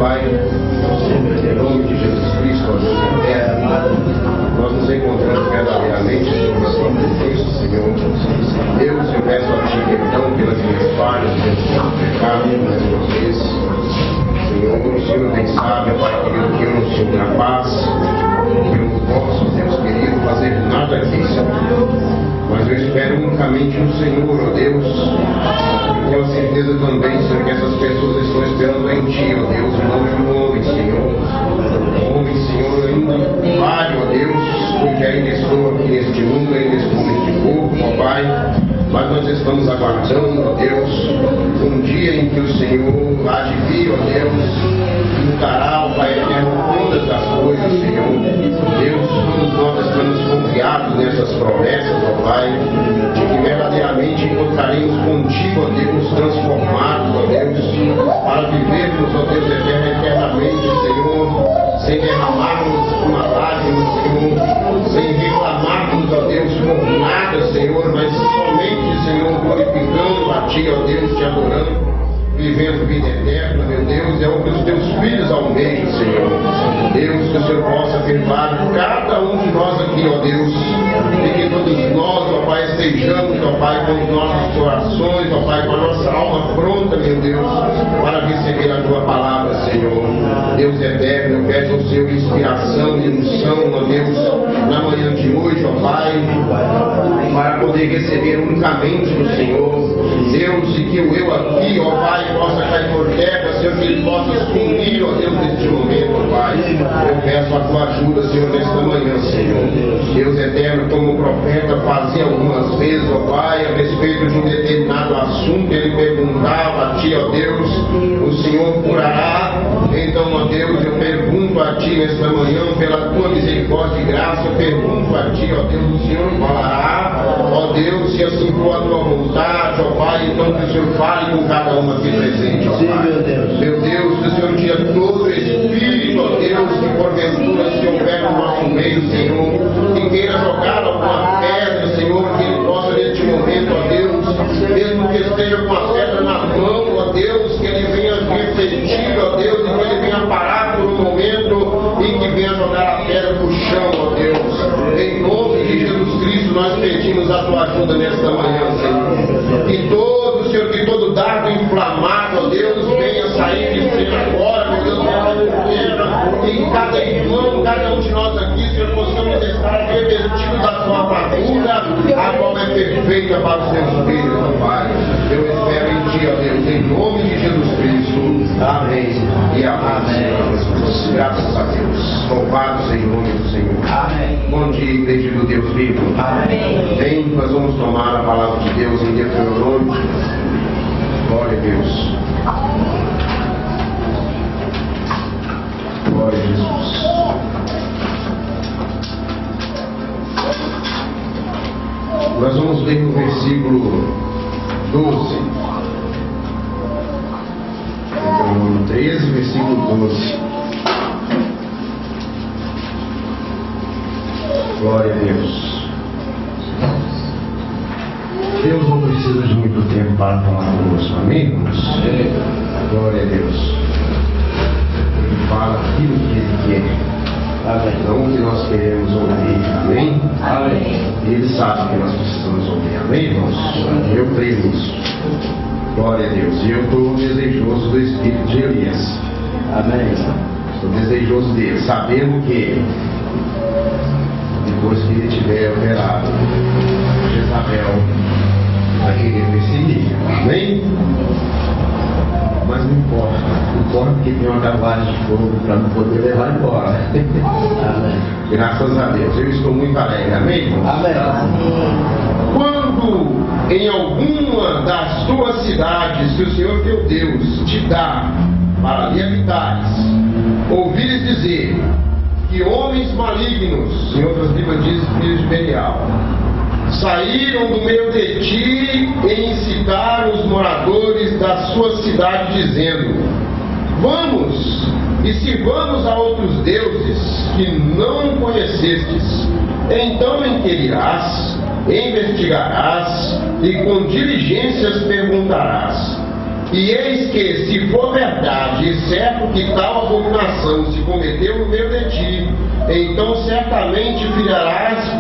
Pai, em nome de Jesus Cristo, ó Deus eterno, nós nos encontramos verdadeiramente, Senhor, na tua presença, Senhor. Deus, eu peço a Ti perdão pelas minhas falhas, pelos meus pecados, mais uma vez. Senhor, o Senhor bem sabe, Pai querido, que eu não sou capaz, que eu não posso, Deus querido, fazer nada aqui, Senhor. Mas eu espero unicamente no Senhor, ó Deus. Tenho certeza também, Senhor, que essas pessoas estão esperando em Ti, ó Deus, em nome do homem, Senhor. Homem, Senhor, ainda vale, ó Deus, porque ainda estou aqui neste mundo, ainda estou neste corpo, ó Pai. Mas nós estamos aguardando, ó Deus, um dia em que o Senhor há de vir, ó Deus, mudará, ó Pai eterno, todas as coisas, Senhor. Deus, todos nós estamos confiados nessas promessas, ó Pai, de que verdadeiramente encontraremos contigo, ó Deus, transformados, ó Deus, para vivermos, ó Deus, eternamente, Senhor, sem derramarmos uma lágrima, Senhor, sem reclamarmos, ó Deus, por nada, Senhor, mas somente, Senhor, glorificando a Ti, ó Deus, Te adorando, vivendo vida eterna, meu Deus, é o que os Teus filhos almejam, Senhor. Deus, que o Senhor possa perdoar cada um de nós aqui, ó Deus, e que todos nós, ó Pai, estejamos, ó Pai, com os nossos corações, ó Pai, com a nossa alma pronta, meu Deus, para receber a Tua palavra, Senhor. Deus eterno, eu peço ao Senhor inspiração e unção, ó Deus, na manhã de hoje, ó Pai, para poder receber unicamente do Senhor. Deus, e que eu aqui, ó Pai, possa cair por terra, Senhor, que Ele possa sumir, ó Deus, neste momento, ó Pai. Eu peço a Tua ajuda, Senhor, nesta manhã, Senhor. Deus eterno, como o profeta fazia algumas vezes, ó Pai, a respeito de um determinado assunto, ele perguntava a Ti, ó Deus, o Senhor curará? Então, ó Deus, eu pergunto a Ti nesta manhã, pela Tua misericórdia e graça, eu pergunto a Ti, ó Deus, o Senhor falará? Ó Deus, se assim for a Tua vontade, ó Pai, então que o Senhor fale com cada um aqui presente, ó Pai. Meu Deus, que o Senhor tira todo espírito, ó Deus, que porventura se houver no nosso meio, Senhor, que queira jogar alguma pedra, Senhor, que ele possa neste momento, ó Deus, mesmo que esteja com a pedra na mão, ó Deus, que ele venha refletir, ó Deus, e que ele venha parar por um momento e que venha jogar a pedra pro chão, ó Deus. Em nome de Jesus Cristo, nós pedimos a Tua ajuda nesta manhã, Senhor. Que todo, Senhor, que todo dardo inflamado, ó Deus, venha sair de cena agora, meu Deus, que cada irmão, cada um de nós aqui, Senhor, possamos estar revestidos da Tua armadura, a qual é perfeita para os Teus filhos, ó Pai. Eu espero em Ti, ó Deus, em nome de Jesus Cristo. Amém. E amém. Graças a Deus. Louvado seja o nome do Senhor. Amém. Bom dia, igreja do Deus vivo. Amém. Bem, nós vamos tomar a palavra de Deus em Deuteronômio. Glória a Deus. Glória a Jesus. Nós vamos ler no versículo 12. Deuteronômio 13, versículo 12. Glória a Deus. Deus não precisa de muito tempo para falar conosco, amém? Glória a Deus. Ele fala aquilo que Ele quer, não o que nós queremos ouvir, amém? Amém. E Ele sabe que nós precisamos ouvir, amém, irmãos? Eu creio nisso. Glória a Deus. E eu estou desejoso do espírito de Elias, amém? Estou desejoso dele, sabendo que depois que ele tiver operado, Jezabel vai querer perseguir, amém? Mas não importa que tem uma carruagem de fogo para não poder levar embora. Amém. Graças a Deus, eu estou muito alegre, amém, irmãos? Amém. Quando em alguma das tuas cidades que o Senhor teu Deus te dá para ali habitares, ouvires dizer que homens malignos, em outras Bíblias diz filhos de Belial, saíram do meio de ti e incitaram os moradores da sua cidade, dizendo: vamos e sirvamos a outros deuses que não conhecestes. Então inquirirás, investigarás e com diligências perguntarás: E eis que, se for verdade e certo que tal abominação se cometeu no meio de ti, então certamente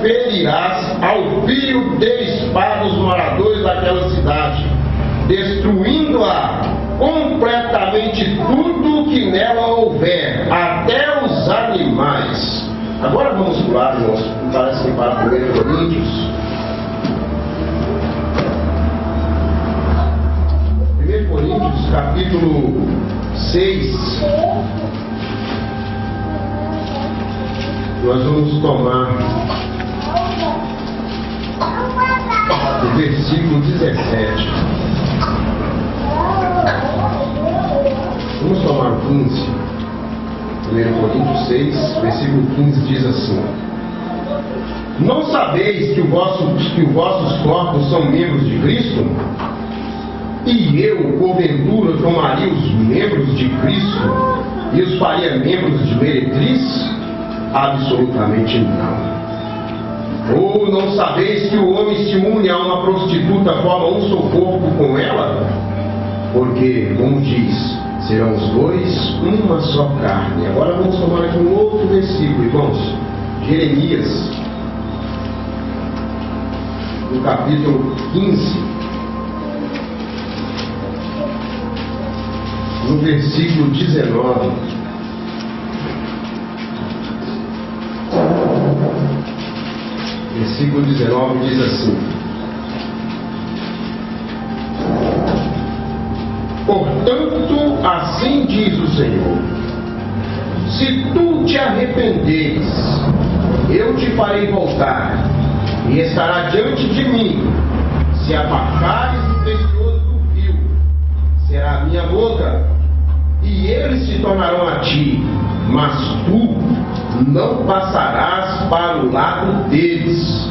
ferirás ao fio de espada os moradores daquela cidade, destruindo-a completamente tudo que nela houver, até os animais. Agora vamos pular, irmãos, parece que para 1 Coríntios. 1 Coríntios, capítulo 6. Nós vamos tomar o versículo 17. Vamos tomar o 15. 1 Coríntios 6, versículo 15 diz assim: não sabeis que os vossos corpos são membros de Cristo? E eu, porventura, tomaria os membros de Cristo e os faria membros de meretriz? Absolutamente não. Ou não sabeis que o homem se une a uma prostituta, forma um só corpo com ela? Porque, como diz, serão os dois uma só carne. Agora vamos tomar aqui um outro versículo, irmãos. Jeremias, no capítulo 15, no versículo 19. Versículo 19 diz assim: portanto, assim diz o Senhor: se tu te arrependeres, eu te farei voltar, e estará diante de mim. Se apartares o precioso do fio, será a minha boca, e eles se tornarão a ti, mas tu não passarás para o lado deles.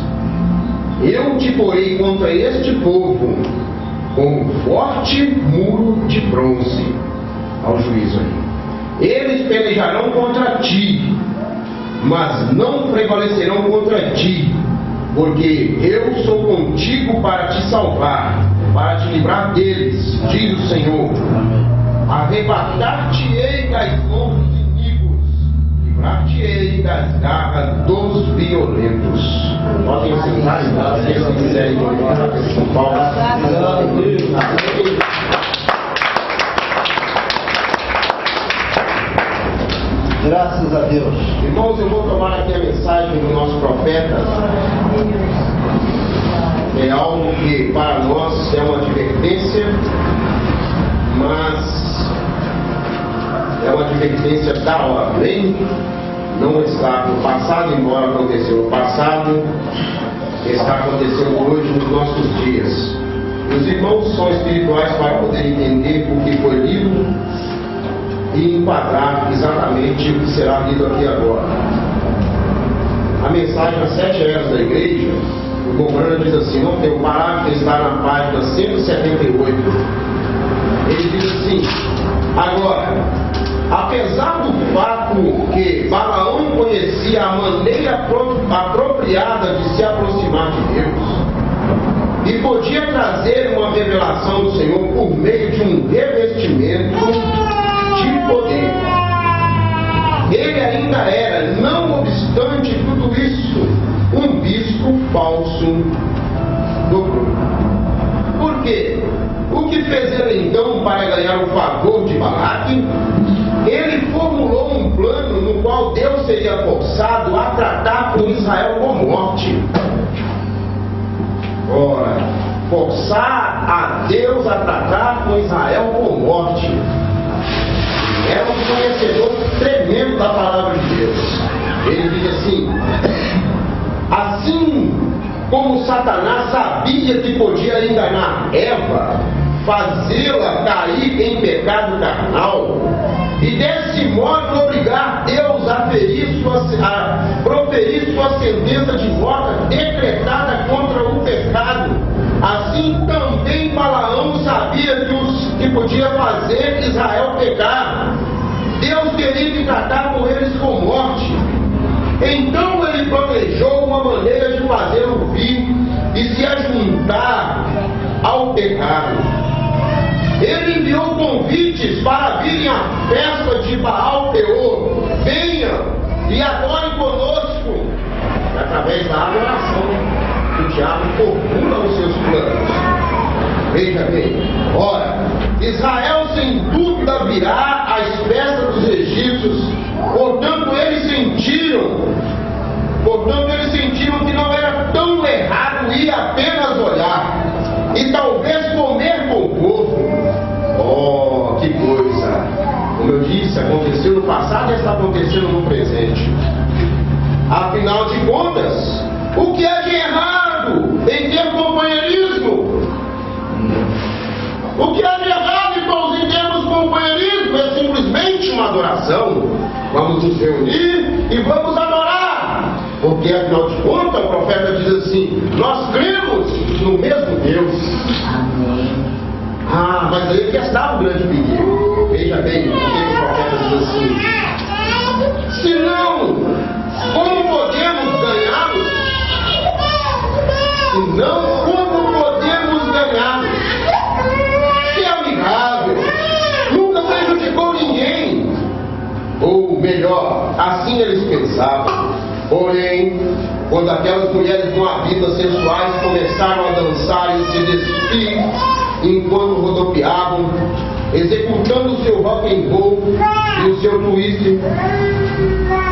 Eu te porei contra este povo com um forte muro de bronze. Ao juízo aí. Eles pelejarão contra ti, mas não prevalecerão contra ti, porque eu sou contigo para te salvar, para te livrar deles, diz o Senhor. Arrebatar-te-ei das mãos dos inimigos, livrar-te-ei das garras dos violentos. Podem sentar, se quiserem continuar com Paulo. Graças a Deus. Irmãos, eu vou tomar aqui a mensagem do nosso profeta. É algo que para nós é uma advertência, mas é uma advertência da ordem. Não está no passado, embora aconteceu no passado, está acontecendo hoje nos nossos dias. Os irmãos são espirituais para poder entender o que foi lido e enquadrar exatamente o que será lido aqui agora. A mensagem às 7 eras da igreja, o Comprando diz assim, não tem o parágrafo que está na página 178. Ele diz assim: agora, apesar do fato que Balaão conhecia a maneira apropriada de se aproximar de Deus e podia trazer uma revelação do Senhor por meio de um revestimento de poder, ele ainda era, não obstante tudo isso, um bispo falso do grupo. Por quê? O que fez ele então para ganhar o favor de Balaque? Ele formulou um plano no qual Deus seria forçado a tratar com Israel com morte. Ora, forçar a Deus a tratar com Israel com morte. Era um conhecedor tremendo da palavra de Deus. Ele diz assim como Satanás sabia que podia enganar Eva, fazê-la cair em pecado carnal, e desse modo obrigar Deus a proferir sua sentença de morte decretada contra o pecado, assim também Balaão sabia que podia fazer Israel pecar. Deus teria que tratar com eles com morte. Então ele planejou uma maneira de fazê-lo vir e se ajuntar ao pecado. Ele enviou convites para virem à festa de Baal Peor. Venham e adorem conosco. E através da adoração, o diabo formula os seus planos. Veja bem, ora, Israel sem dúvida virá às festas dos egípcios, portanto eles sentiram que não era tão errado ir apenas olhar e talvez comer com o povo. Oh, que coisa! Como eu disse, aconteceu no passado e está acontecendo no presente. Afinal de contas, o que é de errado em ter companheirismo? O que é de errado, irmãos, em termos companheirismo? É simplesmente uma adoração. Vamos nos reunir e vamos adorar. Porque, afinal de contas, o profeta diz assim: nós cremos no mesmo Deus. Amém. Ah, mas aí que está o grande perigo. Veja bem, o que o profeta diz assim: se não, como podemos ganhá-los? Se não, como podemos ganhá-los? Se é amigável, nunca prejudicou ninguém. Ou melhor, assim eles pensavam. Porém, quando aquelas mulheres moabitas sensuais começaram a dançar e se despir enquanto rodopiavam, executando o seu rock and roll e o seu twist,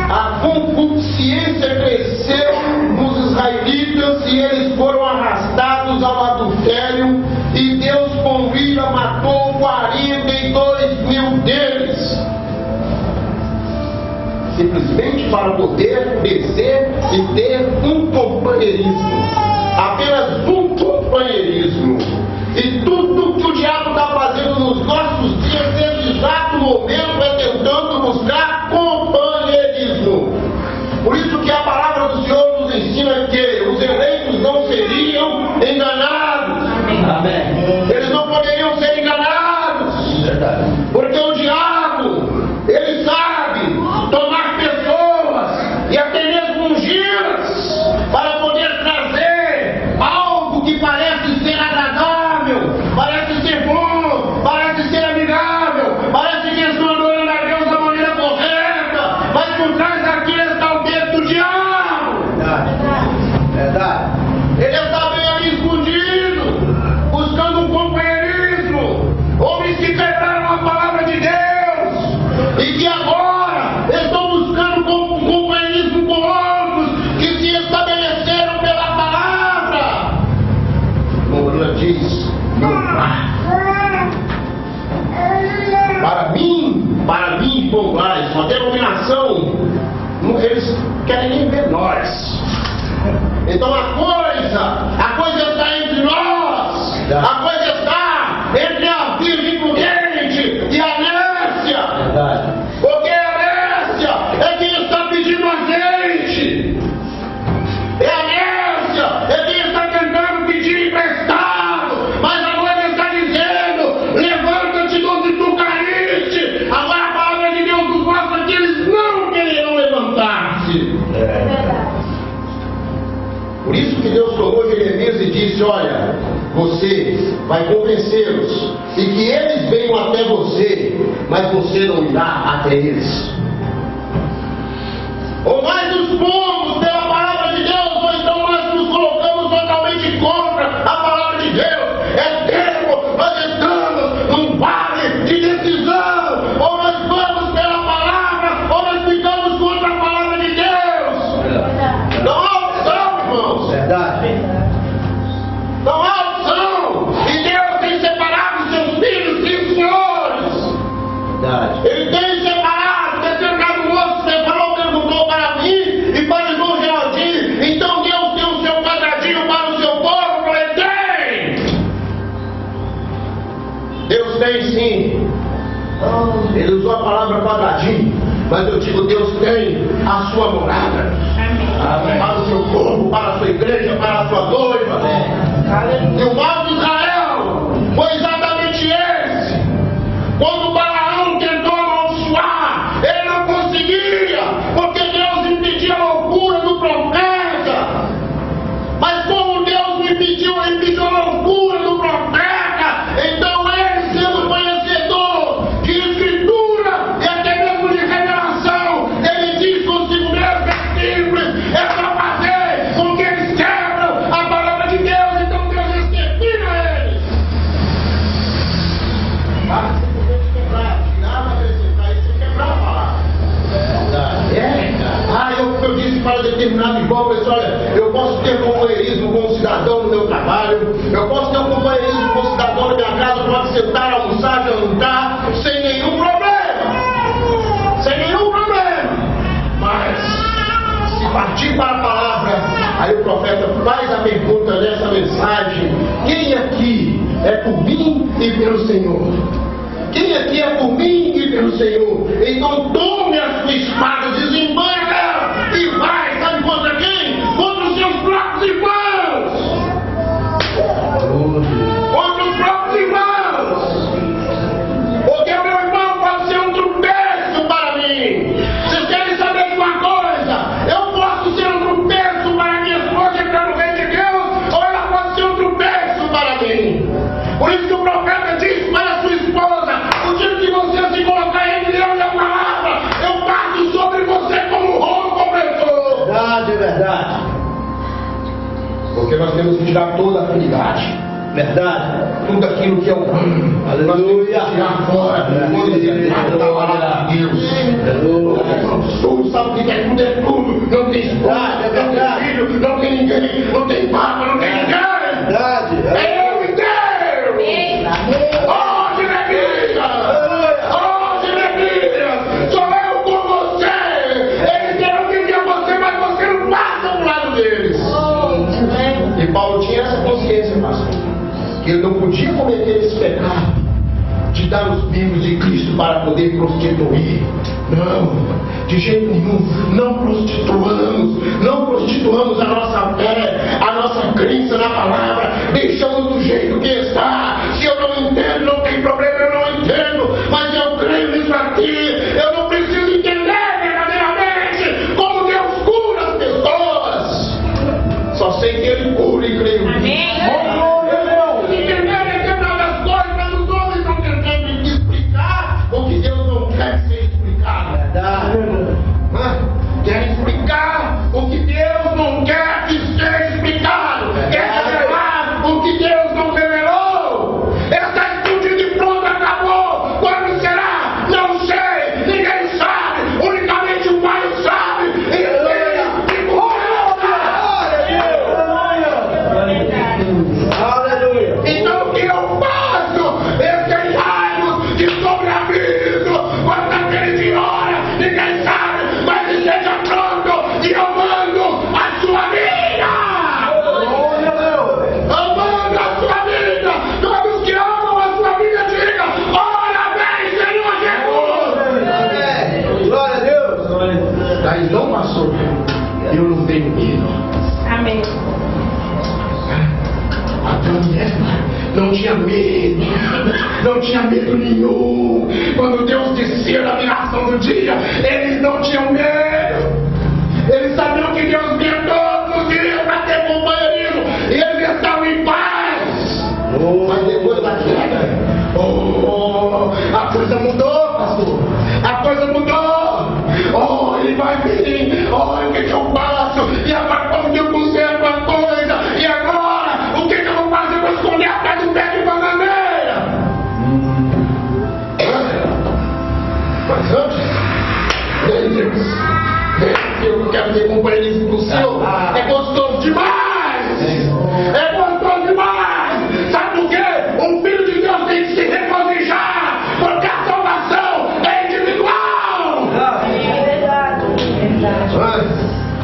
a concupiscência cresceu nos israelitas e eles foram arrastados ao adultério, e Deus com ira matou 42.000 deles, simplesmente para poder descer e ter um companheirismo, apenas um companheirismo. E tudo que o diabo está fazendo nos nossos dias, nesse exato momento, é tentando buscar companheirismo. Por isso que a palavra do Senhor nos ensina que os eleitos não seriam enganados. Amém. Eles não poderiam ser enganados. Verdade. Porque o diabo, ele sabe tomar pessoas e até mesmo ungir-las para poder trazer algo que parece ser agradável, parece ser bom, parece ser amigável, parece que estão adorando a Deus da maneira correta, mas por trás daquilo está o dedo do diabo. Verdade. Ele está bem ali escondido, buscando um companheirismo. Homens que quebraram a palavra de Deus e que agora estão buscando um companheirismo com outros que se estabeleceram pela palavra. Moura diz: não vá. Para mim, Moraes, uma denominação, eles querem nem ver nós. Então a coisa está entre nós, a coisa está entre a Virgem Prudente e a Nécia. Verdade. Porque a Nécia é quem está pedindo azeite. É a Nécia é quem está tentando pedir emprestado. Mas a noiva está dizendo: levanta-te onde tu caíste. Agora a palavra de Deus nos mostra que eles não quererão levantar-se. Por isso que Deus tomou Jeremias e disse: olha, você vai convencê-los e que eles venham até você, mas você não irá até eles. Ou mais nos pomos pela palavra de Deus, ou então nós nos colocamos totalmente contra a palavra de Deus. É tempo, nós estamos num vale de decisão. Ou nós vamos pela palavra, ou nós ficamos contra a palavra de Deus. Não há opção, irmãos. Verdade. Não há opção. E Deus tem separado os seus filhos, sim, senhores. Verdade. Ele tem separado. Terceiro caso moço separou, perguntou para mim e para o irmão Geraldinho: então Deus tem o seu quadradinho para o seu povo? Eu falei: tem. Deus tem sim. Ele usou a palavra quadradinho, mas eu digo: Deus tem a sua morada. Amém. Para o seu povo, para a sua igreja, para a sua noiva. E o mal de Israel foi exatamente esse. Quando Balaão tentou amaldiçoar, ele não conseguia, porque Deus impedia a loucura do profeta. Mas como Deus impediu a loucura do profeta, então ele, sendo conhecedor irmão, pessoal, olha, eu posso ter companheirismo com um cidadão no meu trabalho, eu posso ter um companheirismo com um cidadão na minha casa, pode sentar, almoçar, jantar, sem nenhum problema. Sem nenhum problema. Mas, se partir para a palavra, aí o profeta faz a pergunta nessa mensagem: quem aqui é por mim e pelo Senhor? Quem aqui é por mim e pelo Senhor? Então tome a sua espada, desembanha dela e vai, sabe contra quem? Contra os seus próprios irmãos! Contra os próprios irmãos! Porque o meu irmão pode ser um tropeço para mim. Vocês querem saber de uma coisa? Eu posso ser um tropeço para minha esposa entrar no reino de Deus, ou ela pode ser um tropeço para mim. Por isso que o profeta diz para a sua esposa: o dia que você se colocar entre Deus e a palavra, eu parto sobre você como um rolo compressor. Verdade, é verdade. Porque nós temos que tirar toda a afinidade. Verdade. Tudo aquilo que é humano. Aleluia. Nós temos que tirar fora. Quando ele trata da palavra de Deus. Aleluia. Sabe o que é tudo? É tudo. Não tem esposa, não tem filho, não tem ninguém, não tem papa, não tem ninguém. Verdade. É eu e Deus. Oh, Jeremias! Oh, Jeremias! Sou eu com você! Eles querem viver você, mas você não passa do lado deles. E Paulo tinha essa consciência, pastor, que ele não podia cometer esse pecado de dar os bicos de Cristo para poder prostituir. Não, de jeito nenhum. Não prostituamos a nossa fé, a nossa crença na palavra. Deixamos do jeito que está. Se eu não entendo, não tem problema, eu não entendo, mas eu creio nisso aqui. Eu não preciso entender verdadeiramente como Deus cura as pessoas. Só sei que Ele cura e creio. Amém. Quer explicar o que Deus não quer que seja explicado. Quer revelar o que Deus não revelou. Está explodindo e pronto, acabou. Quando será? Não sei. Ninguém sabe. Unicamente o Pai sabe. Aleluia. Então o que eu faço? Esquentai-vos de sobreaviso. Quando aquele de hora, ninguém sabe. Mas esteja pronto e amando a sua vida. Amando a sua vida. Todos que amam a sua vida digam: ora bem, Senhor Jesus. Glória a Deus. Daí não passou. Eu não tenho medo. Amém. Adão e Eva não tinha medo, não tinha medo nenhum. Quando Deus descia na viração do dia, eles não tinham medo. Eles sabiam que Deus vinha todos os dias para ter companheirismo e eles estavam em paz. Mas depois da queda, a coisa mudou, pastor. A coisa mudou. Ele vai vir. O que eu faço? E agora como que eu conservo a coisa? E agora? O que eu vou fazer para esconder atrás do pé de bananeira? Mas antes, Deus, eu quero ter companheirismo com o Senhor. É gostoso demais! É gostoso demais! Sabe por quê? Um filho de Deus tem que se regozijar, porque a salvação é individual!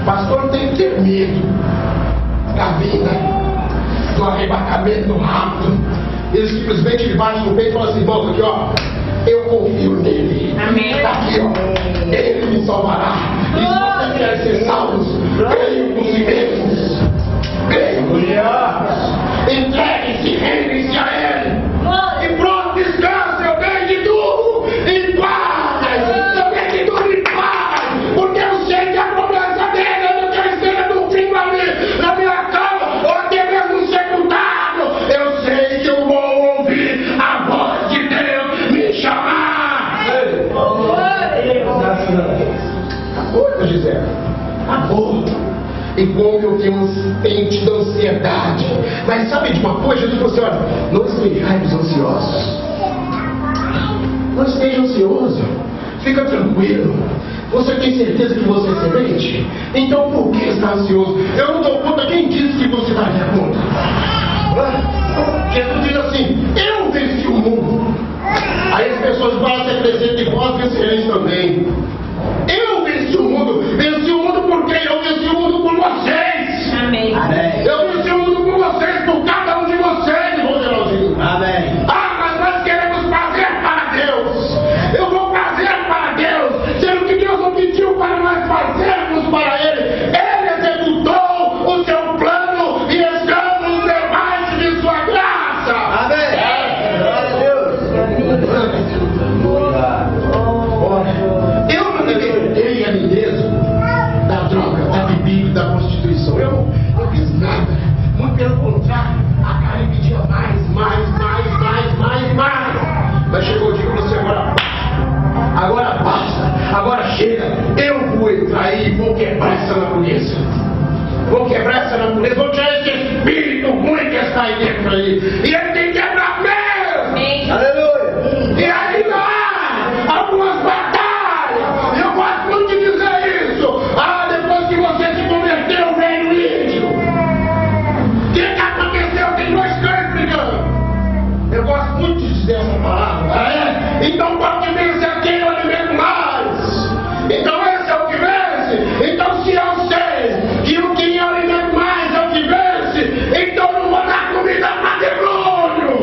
Pastor não tem que ter medo da vida, do arrebatamento rápido. Ele bate no peito e fala assim: irmão, aqui ó, eu confio nele. Amém. Aqui ó, ele me salvará. E se você quer ser salvos, creio por si mesmos. Creio por si mesmos. Entregue-se, rende-se a ele. E pronto, descansa, eu ganho de tudo em paz. Eu ganho de tudo em paz. Porque eu sei que a promessa dele é que eu esteja no fim na minha cama, ou até mesmo sepultado. Eu sei que eu vou ouvir a voz de Deus me chamar. Acabou, Gisele. Acabou. E como eu tenho tido ansiedade. Mas sabe de uma coisa? Jesus falou assim: olha, não estejais ansiosos. Não esteja ansioso. Fica tranquilo. Você tem certeza que você é semente? Então por que está ansioso? Eu não dou conta. Quem disse que você daria conta? Jesus diz assim: eu venci o mundo. Aí as pessoas vão se acrescentar e vós vencereis também. Eu venci o mundo. Venci o mundo porque eu venci o mundo por vocês. Amém. Eu venci o mundo por vocês, por cada um de vocês, irmão Geraldinho. Amém. Mas nós queremos fazer para Deus. Eu vou fazer para Deus, sendo que Deus não pediu para nós fazermos para Ele. Ele executou o seu plano e estamos debaixo de sua graça. Amém. Glória a Deus. Eu não libertei a mim mesmo da droga, da bebida, da prostituição. Eu não fiz nada. Muito pelo contrário, a carne pedia mais. Mas chegou o dia que você agora basta, agora chega. Eu vou entrar aí e vou quebrar essa natureza. Vou tirar esse espírito ruim que está aí dentro aí. E ele tem que quebrar mesmo. Aleluia. E aí vai algumas batalhas. Eu gosto muito de dizer isso. Depois que você se converteu, veio o índio. O que aconteceu? Tem dois cães brigando. Eu gosto muito de dizer essa palavra. Então qual que vence aqui eu alimento mais. Então esse é o que vence. Então se eu sei que o que eu alimento mais é o que vence, então eu não vou dar comida para demônio.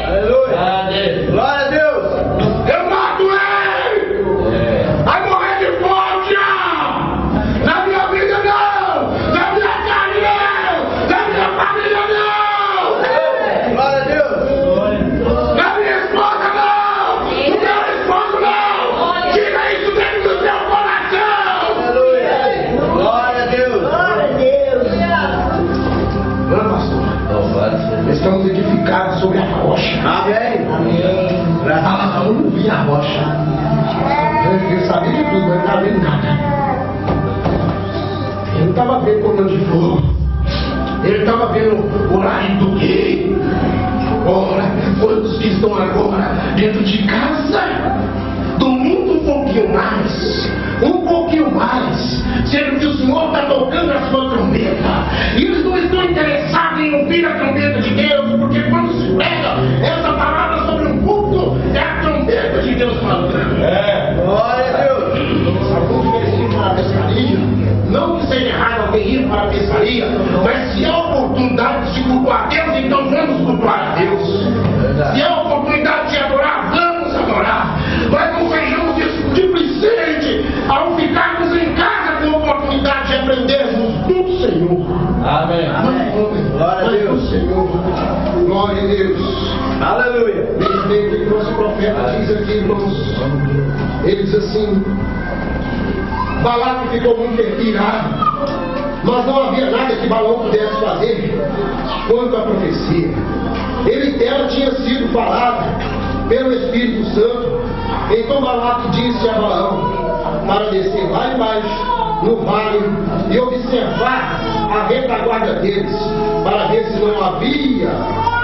Aleluia. Glória a Deus. Eu mato ele! Vai morrer de fome já! Na minha vida não! Na minha carne não! Na minha família não! Glória a Deus. Na minha esposa não! No meu esposo não! Tira isso dentro do seu coração! Aleluia. Glória a Deus. Não, pastor. Estamos edificados sobre a rocha. Amém. Eu não vi a rocha. Eu sabia de tudo, mas não estava vendo nada. Ele não estava vendo comando de fogo. Ele estava vendo o horário do quê? Ora, quantos que estão agora dentro de casa? Domingo um pouquinho mais, sendo que o Senhor está tocando a sua trombeta. E eles não estão interessados em ouvir a trombeta de Deus, porque quando se prega essa palavra sobre um culto, é a trombeta de Deus falando. Glória a Deus. Alguns querem ir para a pescaria. Não que seja errado alguém ir para a pescaria, mas se há oportunidade de cultuar a Deus, então vamos cultuar a Deus. Se há oportunidade de adorar, vamos adorar. Mas não sejamos displicentes ao ficarmos em casa com a oportunidade de aprendermos do Senhor. Amém. Glória a Deus. Senhor. Glória a Deus. Aleluia. Veja bem o que o nosso profeta diz aqui, irmãos. Ele diz assim: Balaque ficou muito irado, mas não havia nada que Balaão pudesse fazer quanto à profecia. Ela tinha sido falada pelo Espírito Santo. Então Balaque disse a Balaão para descer lá embaixo, no vale, e observar a retaguarda deles, para ver se não havia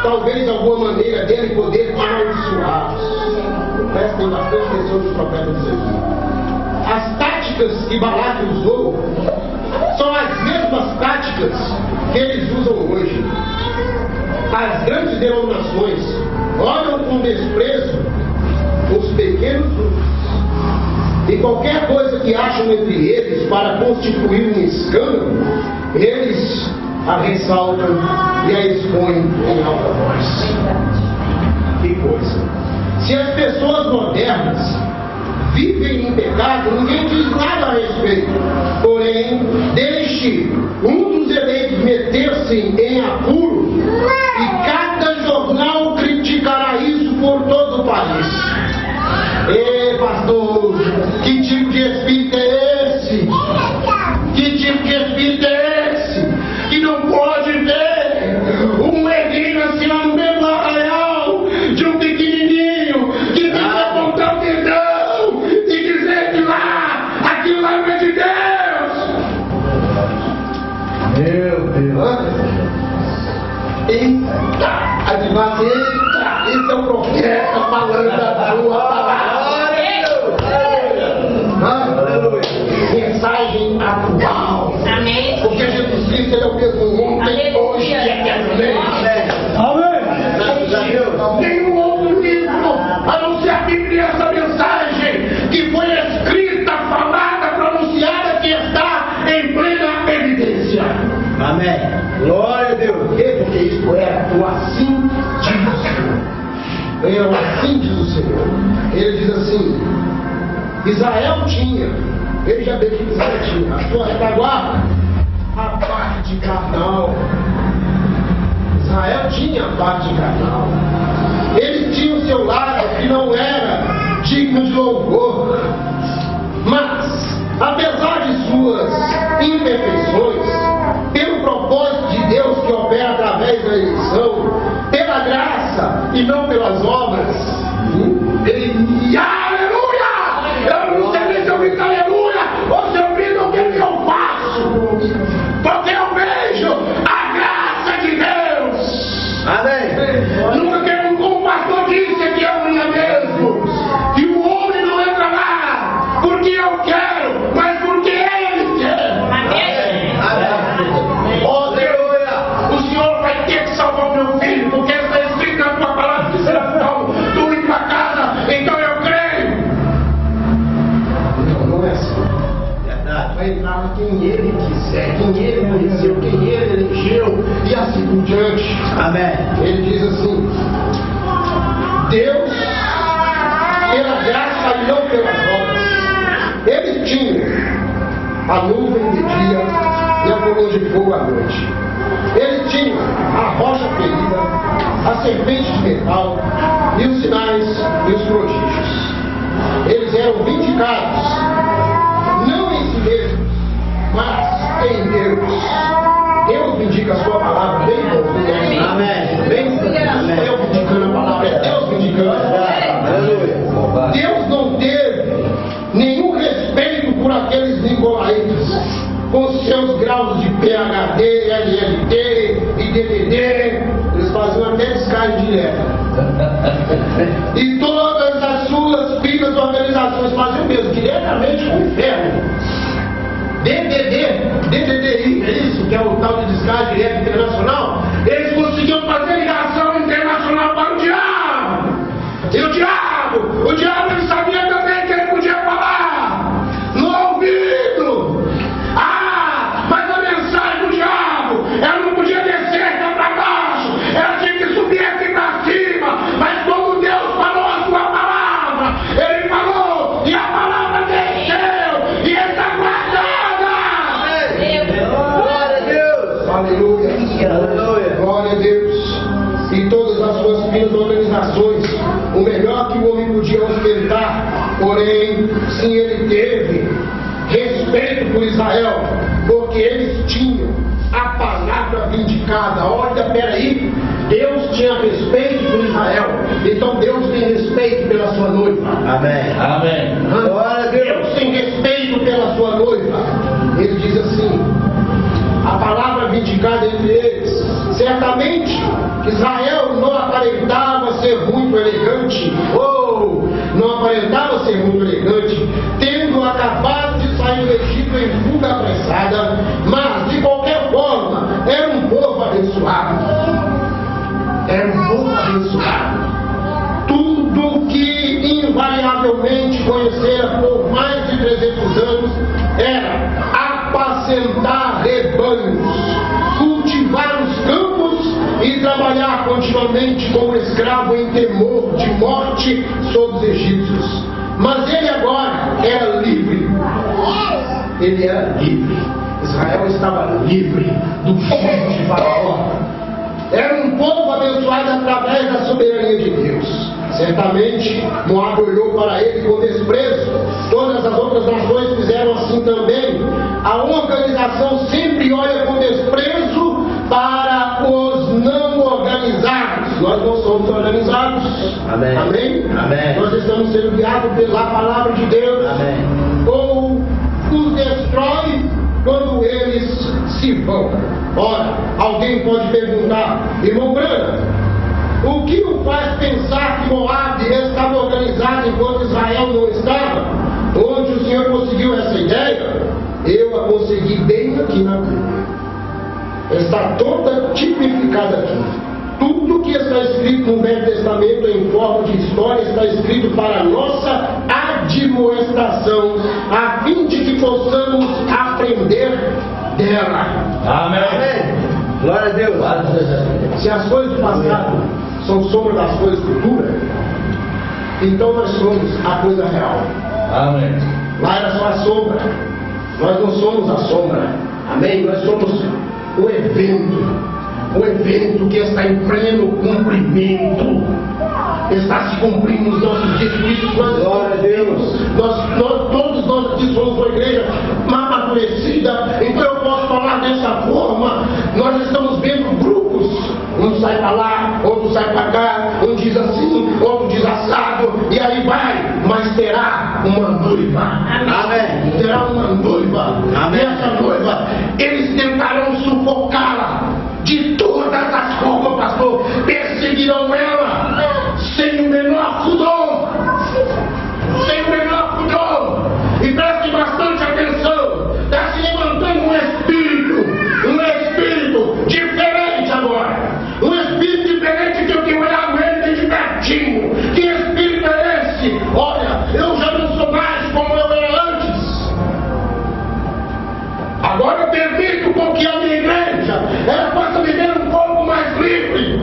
talvez alguma maneira dele poder amaldiçoá-los. Prestem bastante atenção dos profetas diz aqui. As táticas que Balaque usou são as mesmas táticas que eles usam hoje. As grandes denominações olham com desprezo os pequenos grupos, e qualquer coisa que acham entre eles para constituir um escândalo, eles a ressaltam e a expõem em alta voz. Que coisa! Se as pessoas modernas vivem em pecado, ninguém diz nada a respeito. Porém, deixe um dos eleitos meter-se em apuro e cada jornal criticará isso por todo o país. Pastor, que tipo de espírito é esse? Que tipo de espírito é esse? Que não pode ver um neguinho assim lá no meio do arraial de um pequenininho que fica apontando o dedão e dizer que lá, aquilo lá é de Deus. Meu Deus. Eita, adivado, eita, esse é o profeta falando da tua palavra. Aleluia. disse, Ele é o mesmo ontem, hoje e eternamente. Amém. Nenhum outro livro, a não ser a Bíblia, essa mensagem que foi escrita, falada, pronunciada, que está em plena evidência. Amém. Glória a Deus. Por quê? Porque isto é o assim diz o Senhor. É o assim diz o Senhor. Ele diz assim: Israel tinha, veja bem que Israel tinha, a sua retaguarda, a parte carnal. Israel tinha a parte carnal. Eles tinham o seu lado que não era digno de louvor. Mas, apesar de suas imperfeições, pelo propósito de Deus que opera através da eleição, pela graça e não pelas obras, ele, aleluia! Eu não sei se eu grito aleluia ou se eu grito o que eu faço, porque eu vejo a graça de Deus. Amém. Nunca quero, como o pastor disse aqui amanhã mesmo, que o homem não entra lá porque eu quero, mas porque ele quer. Oh Deus, o Senhor vai ter que salvar o meu filho, porque está escrito na tua palavra que será tu limpa a casa, então eu creio. Não, não é assim. Verdade. Vai entrar quem ele quiser, quem ele conheceu, quem ele elegeu e assim por diante. Amém. Ele diz assim: Deus, pela graça e não pelas obras, ele tinha a nuvem de dia e a coluna de fogo à noite. Ele tinha a rocha ferida, a serpente de metal e os sinais e os prodígios. Eles eram vindicados, não em si mesmos, mas em Deus. Deus vindica a sua palavra, bem bom. Amém. Bem, eu vindicando a palavra, é Deus vindicando. Aleluia. Deus não teve nenhum respeito por aqueles nicolaítas, com seus graus de PhD, LLT e DVD. Eles faziam até descarga direta. E todas as suas filhas organizações faziam mesmo, diretamente com o inferno. DDI, é isso, que é o tal de descarga direta internacional. Eles conseguiam fazer ligação internacional para o diabo. E o diabo ele sabia também que ele podia falar no ouvido. Mas a mensagem do diabo, ela não podia descer aqui para baixo, ela tinha que subir aqui para cima. Mas como Deus falou a sua palavra, ele falou, e a palavra desceu, e está guardada. Glória a Deus. Aleluia. Aleluia. Glória a Deus. E todas as suas filhas organizações, o melhor que o homem podia ostentar, porém, sim, ele teve respeito por Israel, porque eles tinham a palavra vindicada. Olha, peraí, Deus tinha respeito por Israel, então Deus tem respeito pela sua noiva. Amém. Amém. Glória a Deus. Deus tem respeito pela sua noiva. Ele diz assim: a palavra vindicada entre eles. Certamente Israel não aparentava ser muito elegante, ou não aparentava ser muito elegante, tendo acabado de sair do Egito em fuga apressada, mas de qualquer forma era um povo abençoado. Era um povo abençoado. Tudo que invariavelmente conhecera por mais de 300 anos era apacentar rebanhos, cultivar os campos e trabalhar continuamente como escravo em temor de morte sobre os egípcios. Mas ele agora era livre. Ele era livre. Israel estava livre do jugo de Faraó. Era um povo abençoado através da soberania de Deus. Certamente Moabe olhou para ele com desprezo. Todas as outras nações fizeram assim também. A organização sempre olha com desprezo para os não organizados. Nós não somos organizados. Amém. Amém? Amém. Nós estamos sendo guiados pela palavra de Deus. Amém. Ou os destrói quando eles se vão. Ora, alguém pode perguntar: irmão Branco, o que o faz pensar que Moabe estava organizado enquanto Israel não estava? Onde o Senhor conseguiu essa ideia? Eu a consegui bem aqui na Bíblia. está toda tipificada aqui. Tudo que está escrito no Velho Testamento em forma de história está escrito para a nossa admoestação, a fim de que possamos aprender dela. Amém. Amém. Glória a Deus. Se as coisas do passado são sombra das coisas futuras, então nós somos a coisa real. Amém. Lá era só a sombra. Nós não somos a sombra. Amém? Nós somos o evento. O evento que está em pleno cumprimento. Está se cumprindo nos nossos dias. Por isso glória a Deus. Todos nós aqui somos uma igreja amadurecida. Então eu posso falar dessa forma. Nós estamos vendo grupos. Um sai para lá, outro sai para cá. Um diz assim, outro diz assado. E aí vai. Mas terá uma noiva. Amém. Terá uma noiva. Amém. E essa noiva, eles tentarão sufocá-la. De todas as formas, pastor, perseguirão ela sem o menor pudor. Sem o menor pudor. E preste bastante atenção. Está se levantando um espírito diferente agora. Um espírito diferente que eu tenho olhado ele de pertinho. Que espírito é esse? Olha, eu já não sou mais como eu era antes. Agora eu permito com que a minha igreja ela possa viver um pouco mais livre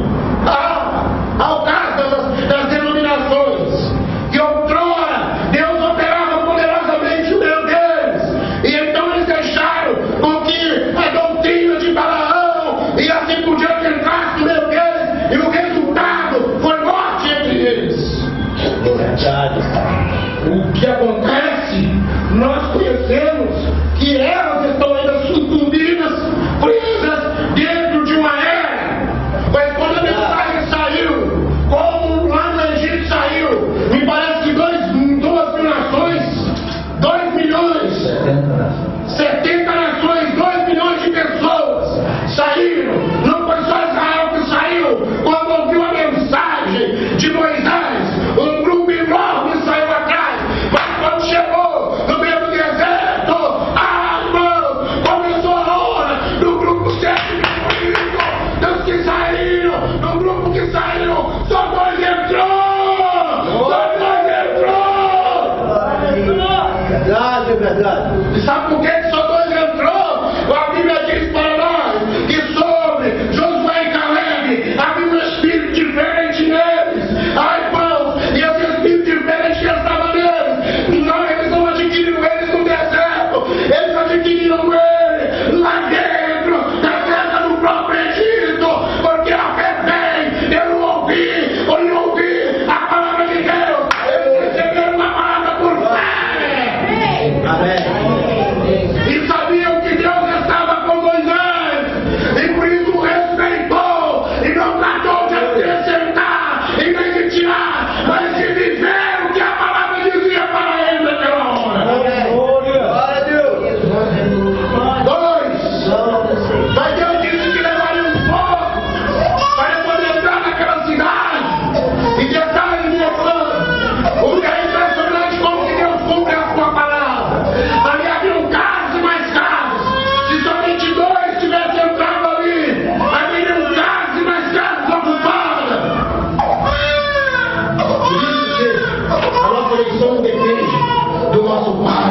ao caso das denominações. Que outrora Deus operava poderosamente o meu Deus. E então eles deixaram com que a doutrina de Balaão e assim por diante entrasse no meu Deus. E o resultado foi morte entre eles. Verdade. O que acontece? Nós conhecemos que elas estão ainda sucumbidas, presas dentro de uma era. Mas quando a mensagem saiu, como lá no Egito saiu, me parece que 2 mil nações, 2 milhões, 70 nações, 2 milhões de pessoas saíram. Não foi só Israel que saiu. Quando ouviu a mensagem de Moisés, um grupo enorme saiu atrás. Mas quando chegou no meio do deserto, irmão, começou a hora do grupo 7 mil. Dos que saíram, do grupo que saiu, só 2 entrou. Só 2 entrou. Verdade, verdade. E sabe por que só 2 entrou? A Bíblia diz para nós que sobre Josué e Caleb havia um espírito diferente neles. Irmãos, e esse espírito diferente que estava neles, não, eles não adquiriram eles no deserto, eles adquiriram ele lá dentro da terra do próprio Egito, porque a fé vem pelo ouvir, ou não ouvir a palavra de Deus. Eles receberam uma palavra por fé. Amém. E sabiam que Deus estava com Moisés, e por isso respeitou, e não tratou de acrescentar, e nem de tirar, mas de viver o que a palavra dizia para ele naquela hora. Glória a Deus. 2. Mas Deus disse que levaria um fogo para poder entrar naquela cidade e deixar ele mostrando. O que é impressionante como que Deus cumpre a sua palavra. Ali haviam casas e mais casas. Se somente 2 tivessem entrado ali, haveriam casas e mais casas ocupadas. Por isso que a nossa eleição não depende do nosso pai.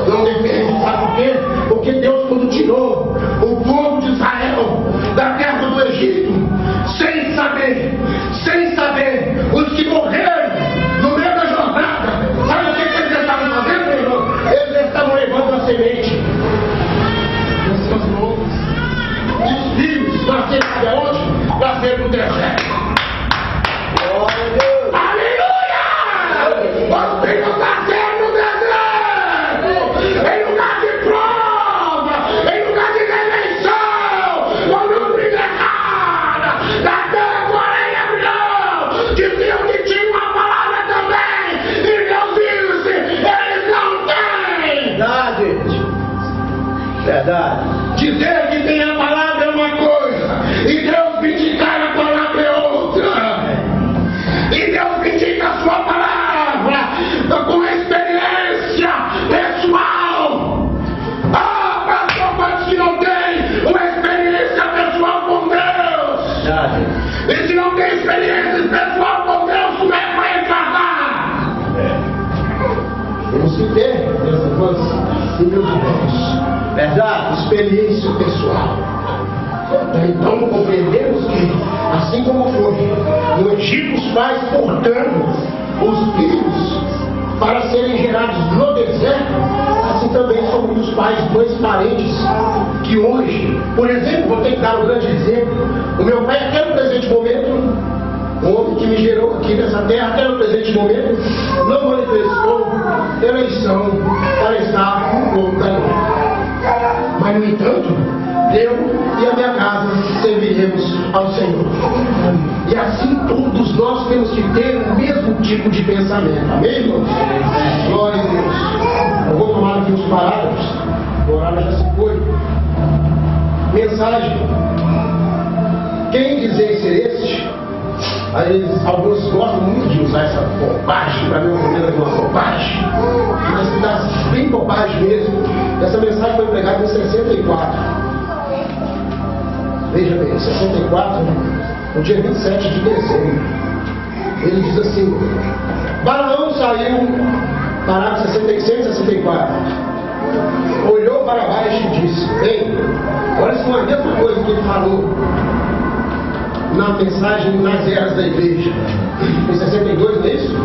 Não depende, sabe por quê? Porque Deus, quando tirou o povo de Israel da terra do Egito, sem saber, os que morreram no meio da jornada, sabe o que eles estavam fazendo, meu irmão? Eles estavam levando a semente dos seus loucos, e os filhos nasceram até hoje, nasceram no deserto. Glória a Deus. Aleluia! Os filhos nasceram no deserto, em lugar de prova, em lugar de redenção, quando não briga errada, da terra porém diziam que tinha uma palavra também, e Deus disse, eles não têm. Verdade. Dizer que tem a palavra é uma coisa, e Deus vindicar a palavra é outra. E Deus vindica a sua palavra com experiência pessoal. Pastor, quantos que não tem experiências pessoal com Deus, como é que vai encarnar? Temos que ter essas coisas, meus irmãos. Verdade? Experiência pessoal. Então compreendemos que, assim como foi no Egito, os pais portando os filhos para serem gerados no deserto, assim também somos os pais, dois parentes que hoje, por exemplo, vou ter que dar um grande exemplo. O meu pai, até no presente momento, o homem que me gerou aqui nessa terra, até no presente momento, não manifestou eleição para estar no povo da glória. Mas, no entanto, eu e a minha casa serviremos ao Senhor. E assim todos nós temos que ter o mesmo tipo de pensamento. Amém, irmãos? Glória a Deus. Eu vou tomar aqui uns parágrafos. O horário já se foi. Mensagem. Quem dizer ser este? Aí, alguns gostam muito de usar essa bobagem, para mim é uma bobagem, mas está bem bobagem mesmo. Essa mensagem foi pregada em 64. Veja bem, 64, no dia 27 de dezembro. Ele diz assim: Balaão saiu, parágrafo 164, olhou para baixo e disse: bem, olha se não é a mesma coisa que ele falou na mensagem nas eras da igreja. Em 62, não é isso?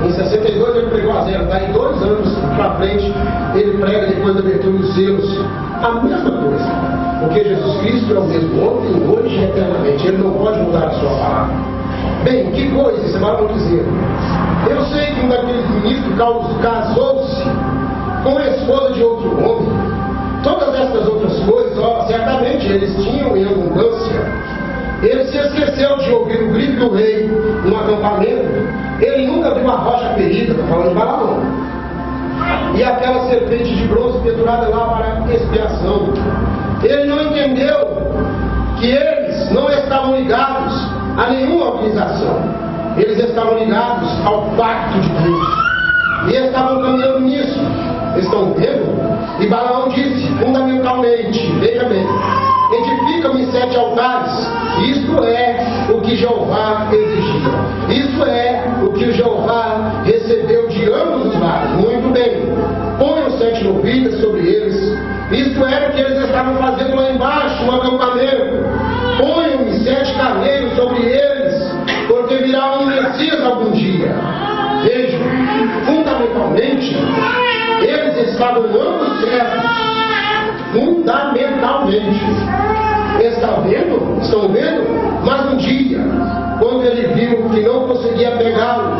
Em 62 ele pregou as eras. Daí 2 anos para frente ele prega depois da abertura dos selos a mesma coisa. Porque Jesus Cristo é o mesmo ontem, hoje e eternamente. Ele não pode mudar a sua palavra. Bem, que coisa, você vai dizer. Eu sei que um daqueles ministros casou-se com a esposa de outro homem. Todas essas outras coisas, certamente eles tinham em abundância. Ele se esqueceu de ouvir o grito do rei no acampamento. Ele nunca viu uma rocha ferida, estou falando de Balaão, e aquela serpente de bronze pendurada lá para expiação. Ele não entendeu que eles não estavam ligados a nenhuma organização. Eles estavam ligados ao pacto de Deus. E estavam caminhando nisso. Estão vendo? E Balaão disse, fundamentalmente, veja bem, edifica-me 7 altares. Isto é o que Jeová exigia. Isto é o que Jeová recebeu de ambos os lados. Muito bem. Ponham 7 novilhas sobre eles. Isto era o que eles estavam fazendo lá embaixo, no acampamento. Ponham-me 7 carneiros sobre eles, porque virá um Messias algum dia. Vejam, fundamentalmente, eles estavam ambos certos. Fundamentalmente. Estão vendo? Mas um dia, quando ele viu que não conseguia pegá-lo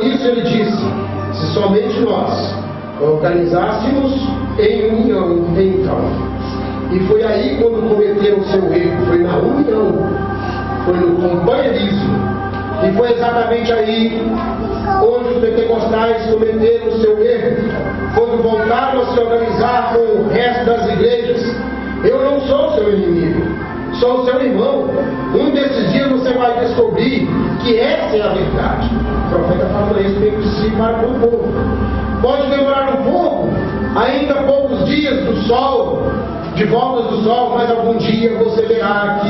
nisso, ele disse: se somente nós organizássemos em união, então. E foi aí quando cometeram o seu erro, foi na união, foi no companheirismo. E foi exatamente aí onde os pentecostais cometeram o seu erro, quando voltaram a se organizar com o resto das igrejas. Eu não sou seu inimigo, sou seu irmão. Um desses dias você vai descobrir que essa é a verdade. O profeta falou isso meio que se para o povo. Pode demorar um pouco, ainda poucos dias do sol, de volta do sol, mas algum dia você verá que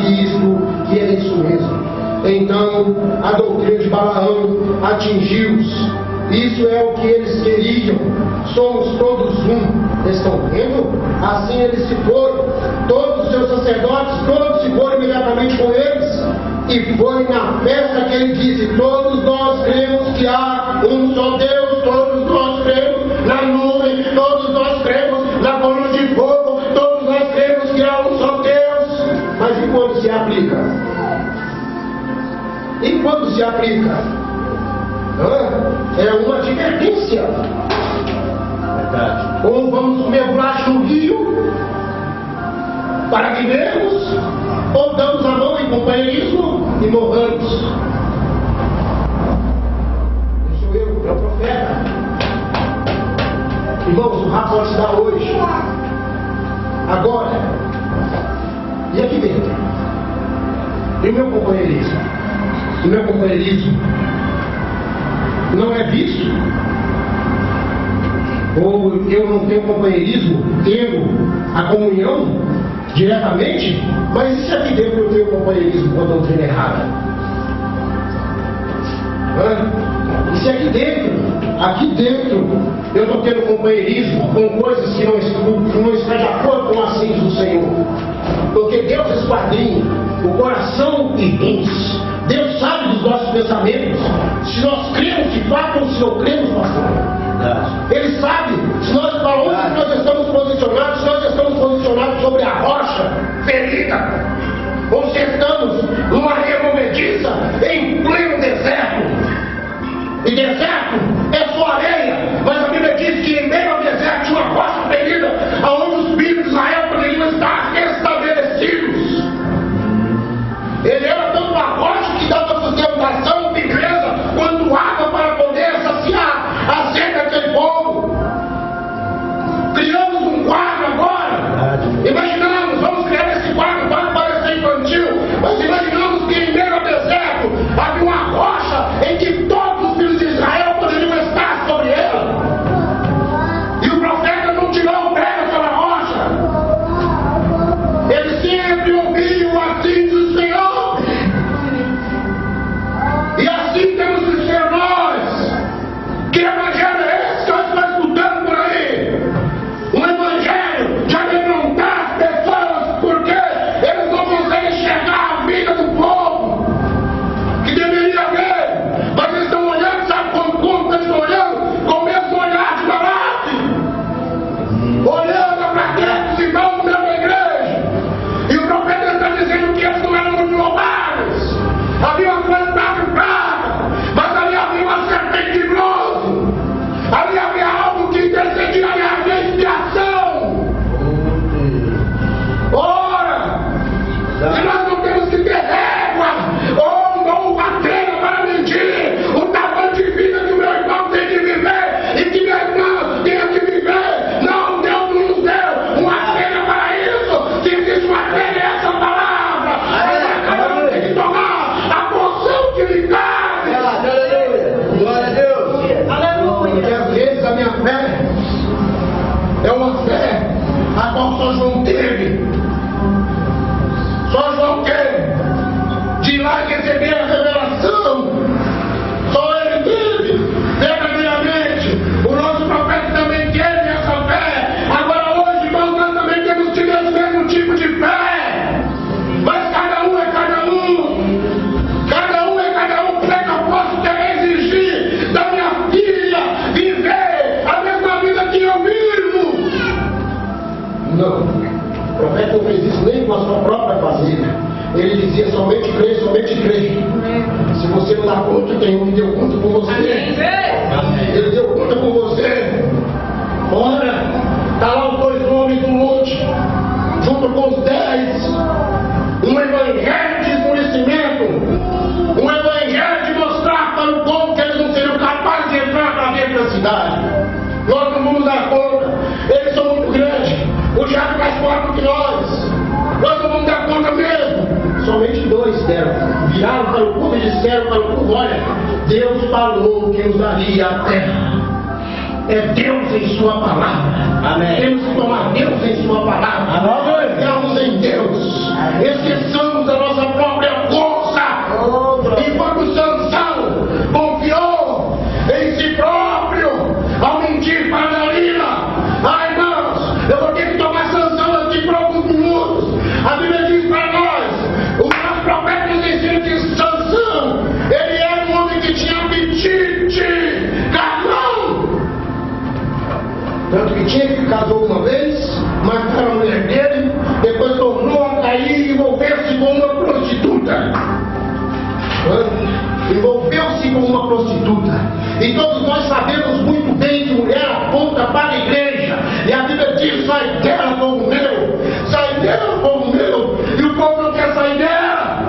é isso mesmo. Então a doutrina de Balaão atingiu-os. Isso é o que eles queriam. Somos todos um. Estão vendo? Assim eles se foram. Todos os seus sacerdotes, todos se foram imediatamente com eles. E foi na festa que ele disse: todos nós cremos que há um só Deus. Todos nós cremos na nuvem. Todos nós cremos na coluna de fogo. Todos nós cremos que há um só Deus. Mas e quando se aplica? E quando se aplica? É uma advertência. Verdade. Ou vamos mergulhar no rio para vivermos, ou damos a mão em companheirismo e morramos. Sou eu, é o profeta. Irmãos, o rato pode se dar hoje, agora e aqui dentro. E o meu companheirismo? O meu companheirismo não é visto? Ou eu não tenho companheirismo, tendo a comunhão diretamente, mas e se aqui dentro eu tenho companheirismo com a doutrina errada? E se aqui dentro, eu estou tendo companheirismo com coisas que não estão de acordo com as leis do Senhor? Porque Deus esquadrinha o coração e rins. Deus sabe dos nossos pensamentos, se nós cremos de fato ou se não cremos, pastor. Ele sabe se nós, para onde nós estamos posicionados, se nós estamos posicionados sobre a rocha ferida, ou se estamos numa areia movediça em pleno deserto. E deserto é só areia, mas a Bíblia diz que em meio ao deserto tinha uma rocha ferida, aonde os filhos de Israel poderiam estar estabelecidos. Ele era tanto a rocha que dava sustentação, firmeza, quanto água para poder saciar a sede daquele povo. Criamos um quadro agora, imaginamos, vamos criar esse quadro para parecer infantil, mas imaginamos que em meio ao deserto havia uma rocha em que todos os filhos de Israel poderiam estar sobre ela. E o profeta não tirou o pé daquela rocha. Ele sempre ouviu assim do Senhor. E assim temos que ser nós. Que evangelho é esse que nós estamos escutando por aí? Um evangelho de amedrontar as pessoas, porque eles não conseguem enxergar a vida do povo que deveria ver, mas eles estão olhando, sabe como eles estão olhando? Com o mesmo olhar de Balaque, olhando para aqueles irmãos da igreja. E o profeta está dizendo que eles não eram muito globais. Havia uma quantidade de praga, mas ali havia uma serpente de bronze. Ali havia algo que intercedia a expiação. Ora, se nós não temos que ter régua ou bater para medir o tamanho de vida que o meu irmão tem que viver e que minha irmã tem que viver, não, Deus não nos deu uma pena para isso. Se existe uma pena, é essa palavra. Cada um tem que tomar a porção que lhe cabe. Glória a Deus. Aleluia. Porque às vezes a minha fé é uma fé a qual só João teve. Só João teve. De lá receber a revelação. Só ele teve. Verdadeiramente. O nosso profeta também teve essa fé. Agora hoje, irmãos, nós também temos tido esse mesmo tipo de fé. Mas cada um é cada um. Cada um é cada um. Como é que eu posso exigir da minha filha viver a mesma vida que eu vivo? Não. O profeta não fez isso nem com a sua própria família. Ele dizia somente crê, somente crê. Se você não dá conta, tem um que deu conta por você. Ele deu conta por você. Ora, está lá os 2 homens do monte, junto com os 10. Um evangelho de esmorecimento. Um evangelho de mostrar para o povo que eles não seriam capazes de entrar para dentro da cidade. Nós não vamos dar conta. Eles são muito grandes. O diabo mais forte que nós. Nós não vamos dar conta mesmo. Somente 2 deram. Viraram para o povo e disseram para o povo: olha, Deus falou que nos daria a terra. É Deus em sua palavra. Amém. Temos que tomar Deus em sua palavra. Confiamos em Deus. Esqueçamos da nossa própria força. Enquanto Sansão confiou em si próprio ao mentir para Dalila. Ai, irmãos, eu vou ter que tomar Sansão aqui por alguns minutos. A Bíblia diz para nós, o nosso profeta nos ensina que Sansão, ele era um homem que tinha apetite carnal. Tanto que tinha que casou uma vez, mataram a mulher dele, depois tornou a cair e envolveu-se com uma prostituta. Envolveu-se com uma prostituta. E todos nós sabemos muito bem que mulher aponta para a igreja. E a Bíblia diz: sai dela, povo meu. Sai dela, povo meu. E o povo não quer sair dela.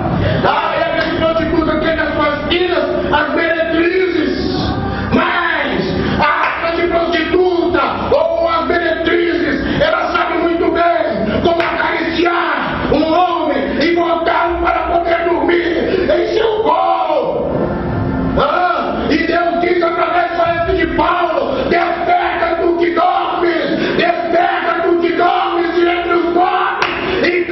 Ah, e aquele prostituta tem nas suas filhas as meretrizes. Mas a grande prostituta ou as meretrizes, ela sabe muito bem como acariciar um homem e voltá-lo para poder dormir em seu colo. E Deus diz através de Paulo: desperta tu que dormes, desperta tu que dormes entre os mortos, e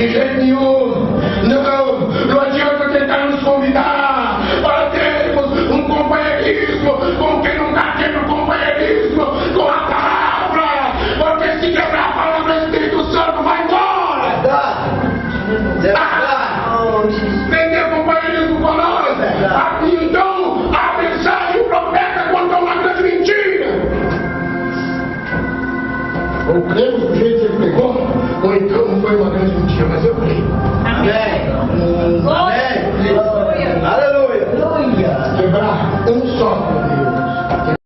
De jeito nenhum.